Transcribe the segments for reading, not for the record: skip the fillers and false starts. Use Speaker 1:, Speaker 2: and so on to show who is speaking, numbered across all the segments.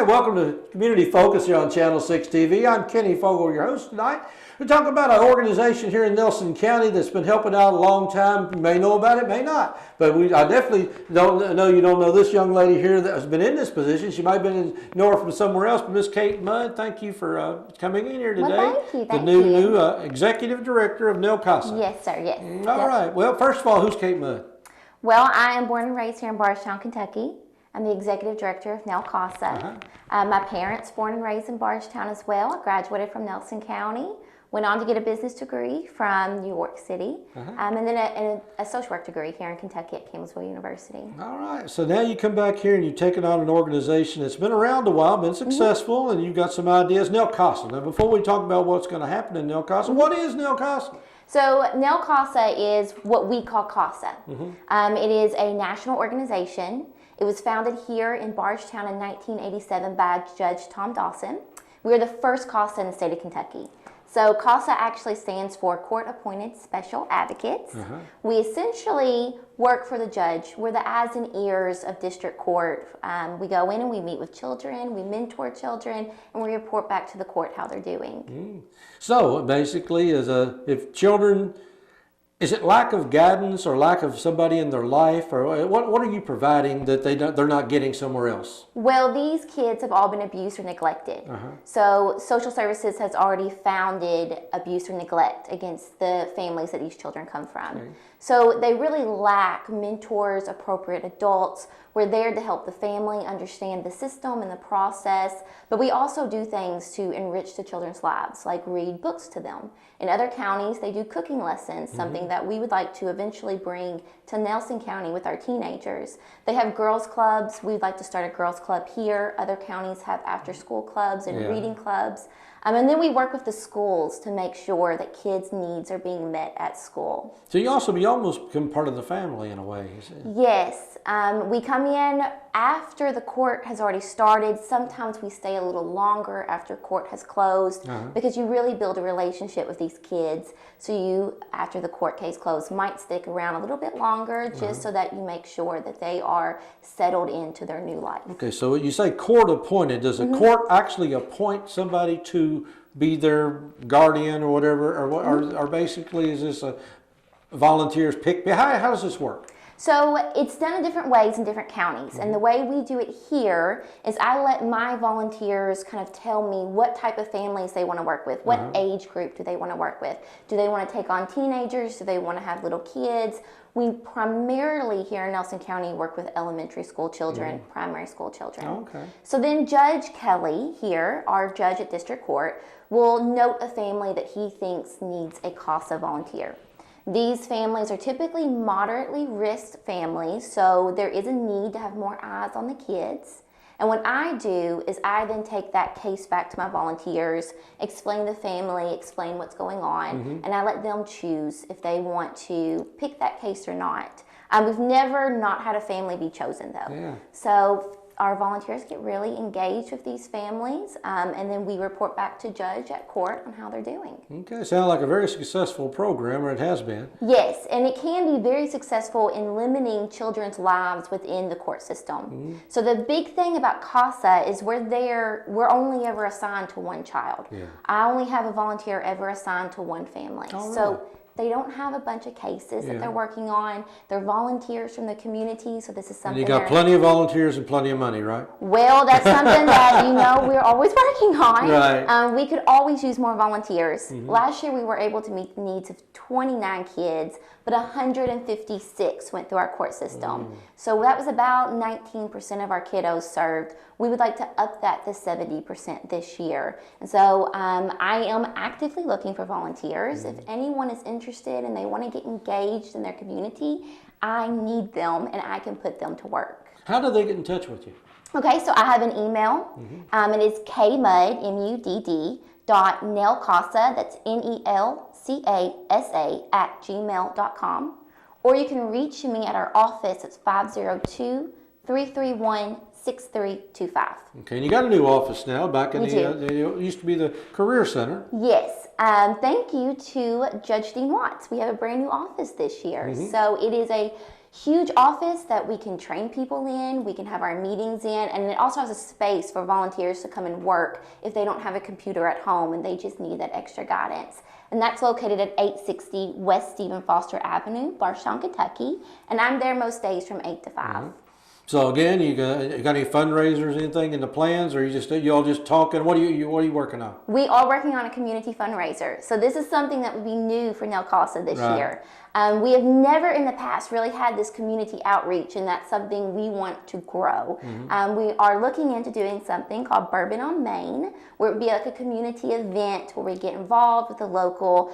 Speaker 1: right, welcome to Community Focus here on Channel 6 TV. I'm Kenny Fogle, your host tonight. We're talking about an organization here in Nelson County that's been helping out a long time. You may know about it, may not. But I definitely don't know you don't know this young lady here that has been in this position. She might have been know her from somewhere else, but Miss Kate Mudd, thank you for coming in here today.
Speaker 2: Well, thank you.
Speaker 1: The new Executive Director of CASA.
Speaker 2: Yes, sir, yes.
Speaker 1: All right. Well, first of all, who's Kate Mudd?
Speaker 2: Well, I am born and raised here in Bardstown, Kentucky. I'm the Executive Director of CASA. My parents born and raised in Bardstown as well. I graduated from Nelson County. Went on to get a business degree from New York City, and then a social work degree here in Kentucky at Campbellsville University.
Speaker 1: All right, so now you come back here and you've taken on an organization that's been around a while, been successful, and you've got some ideas. CASA. Now, before we talk about what's going to happen in CASA, what is CASA?
Speaker 2: So CASA is what we call CASA. It is a national organization. It was founded here in Bardstown in 1987 by Judge Tom Dawson. We are the first CASA in the state of Kentucky. So CASA actually stands for Court Appointed Special Advocates. We essentially work for the judge. We're the eyes and ears of district court. We go in and we meet with children, we mentor children, and we report back to the court how they're doing.
Speaker 1: So basically, if children, is it lack of guidance or lack of somebody in their life, or what are you providing that they're not getting somewhere else?
Speaker 2: Well, these kids have all been abused or neglected. So social services has already founded abuse or neglect against the families that these children come from. So they really lack mentors, appropriate adults. We're there to help the family understand the system and the process, but we also do things to enrich the children's lives, like read books to them. In other counties, they do cooking lessons, something that we would like to eventually bring to Nelson County with our teenagers. They have girls clubs. We'd like to start a girls club here. Other counties have after-school clubs and reading clubs. And then we work with the schools to make sure that kids' needs are being met at school.
Speaker 1: So you almost become part of the family in a way.
Speaker 2: Yes. We come in after the court has already started. Sometimes we stay a little longer after court has closed because you really build a relationship with these kids. So you, after the court case closed, might stick around a little bit longer just so that you make sure that they are settled into their new life. Okay,
Speaker 1: so you say court appointed. Does the court actually appoint somebody to be their guardian or whatever, or basically is this a volunteers pick? How does this work?
Speaker 2: So it's done in different ways in different counties. And the way we do it here is I let my volunteers kind of tell me what type of families they want to work with. What age group do they want to work with? Do they want to take on teenagers? Do they want to have little kids? We primarily here in Nelson County work with elementary school children, primary school children. So then Judge Kelly here, our judge at district court, will note a family that he thinks needs a CASA volunteer. These families are typically moderately risked families, so there is a need to have more eyes on the kids. And what I do is I then take that case back to my volunteers, explain the family, explain what's going on, and I let them choose if they want to pick that case or not. We've never not had a family be chosen though. So our volunteers get really engaged with these families, and then we report back to judge at court on how they're doing. Okay,
Speaker 1: sounds like a very successful program, or it has been.
Speaker 2: Yes, and it can be very successful in limiting children's lives within the court system. So the big thing about CASA is we're only ever assigned to one child. I only have a volunteer ever assigned to one family. So they don't have a bunch of cases that they're working on. They're volunteers from the community, so this is something.
Speaker 1: And you got plenty of volunteers and plenty of money, right?
Speaker 2: Well, that's something that we're always working on. We could always use more volunteers. Last year we were able to meet the needs of 29 kids, but 156 went through our court system. So that was about 19% of our kiddos served. We would like to up that to 70% this year. And so I am actively looking for volunteers. If anyone is interested and they want to get engaged in their community, I need them and I can put them to work.
Speaker 1: How do they get in touch with you?
Speaker 2: Okay, so I have an email. It is kmudd, M-U-D-D, .nelcasa, that's Nelcasa @gmail.com. Or you can reach me at our office. It's 502-331-6325.
Speaker 1: Okay, and you got a new office now back in it used to be the Career Center.
Speaker 2: Yes, thank you to Judge Dean Watts. We have a brand new office this year. So it is a huge office that we can train people in, we can have our meetings in, and it also has a space for volunteers to come and work if they don't have a computer at home and they just need that extra guidance. And that's located at 860 West Stephen Foster Avenue, Bardstown, Kentucky. And I'm there most days from 8 to 5.
Speaker 1: So again, you got any fundraisers, anything in the plans, or you all just talking? What are you working on?
Speaker 2: We are working on a community fundraiser. So this is something that would be new for CASA this year. We have never in the past really had this community outreach, and that's something we want to grow. We are looking into doing something called Bourbon on Main, where it would be like a community event where we get involved with the local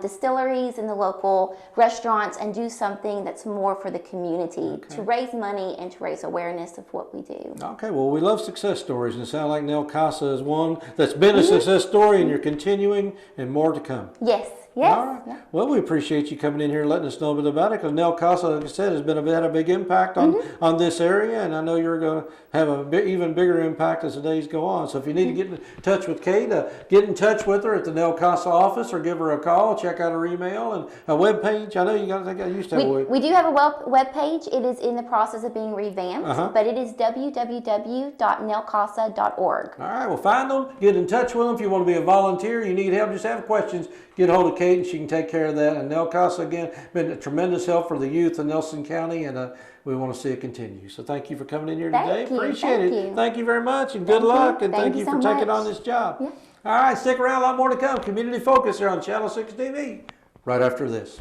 Speaker 2: distilleries and the local restaurants and do something that's more for the community to raise money and to raise awareness of what we do.
Speaker 1: Okay, well, we love success stories, and it sounds like CASA is one that's been a success story, and you're continuing, and more to come.
Speaker 2: Yes. Yes.
Speaker 1: All right. Well, we appreciate you coming in here and letting us know a bit about it, because CASA, like I said, has had a big impact on this area, and I know you're going to have a even bigger impact as the days go on. So if you need to get in touch with Kate, get in touch with her at the CASA office, or give her a call. Check out her email and a web page. I know you got. I think I used to have a web.
Speaker 2: We do have a web page. It is in the process of being revamped, but it is www.nelcasa.org.
Speaker 1: All right. Well, find them. Get in touch with them if you want to be a volunteer. You need help. Just have questions. Get a hold of Kate, and she can take care of that. And CASA, again, been a tremendous help for the youth in Nelson County, and we want to see it continue. So thank you for coming in here today. Appreciate it. Thank you very much, and good luck, and thank you for taking on this job. All right, stick around, a lot more to come. Community Focus here on Channel 6 TV right after this.